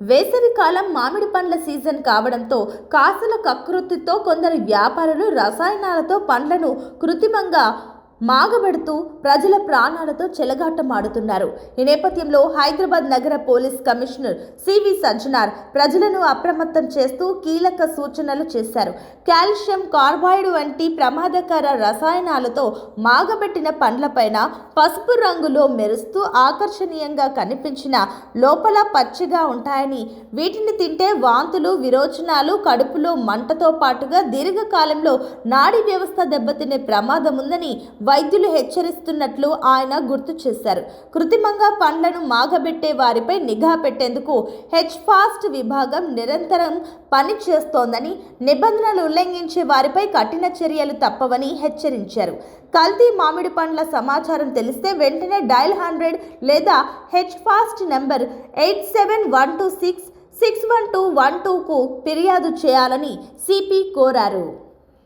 వేసవి కాలం మామిడి పండ్ల సీజన్ కావడంతో కాసుల కకృతితో కొందరు వ్యాపారులు రసాయనాలతో పండ్లను కృత్రిమంగా మాగబెడుతూ ప్రజల ప్రాణాలతో చెలగాటమాడుతున్నారు. ఈ నేపథ్యంలో హైదరాబాద్ నగర పోలీస్ కమిషనర్ సివి సజ్జనార్ ప్రజలను అప్రమత్తం చేస్తూ కీలక సూచనలు చేశారు. కాల్షియం కార్బైడ్ వంటి ప్రమాదకర రసాయనాలతో మాగబెట్టిన పండ్లపైన పసుపు రంగులో మెరుస్తూ ఆకర్షణీయంగా కనిపించిన లోపల పచ్చిగా ఉంటాయని, వీటిని తింటే వాంతులు, విరోచనాలు, కడుపులో మంటతో పాటుగా దీర్ఘకాలంలో నాడీ వ్యవస్థ దెబ్బతినే ప్రమాదం ఉందని వైద్యులు హెచ్చరిస్తున్నట్లు ఆయన గుర్తు చేశారు. కృత్రిమంగా పండ్లను మాగబెట్టే వారిపై నిఘా పెట్టేందుకు హెచ్ఫాస్ట్ విభాగం నిరంతరం పనిచేస్తోందని, నిబంధనలు ఉల్లంఘించే వారిపై కఠిన చర్యలు తప్పవని హెచ్చరించారు. కల్తీ మామిడి పండ్ల సమాచారం తెలిస్తే వెంటనే డయల్ 100 లేదా హెచ్ఫాస్ట్ నంబర్ 8712661212కు ఫిర్యాదు చేయాలని సిపి కోరారు.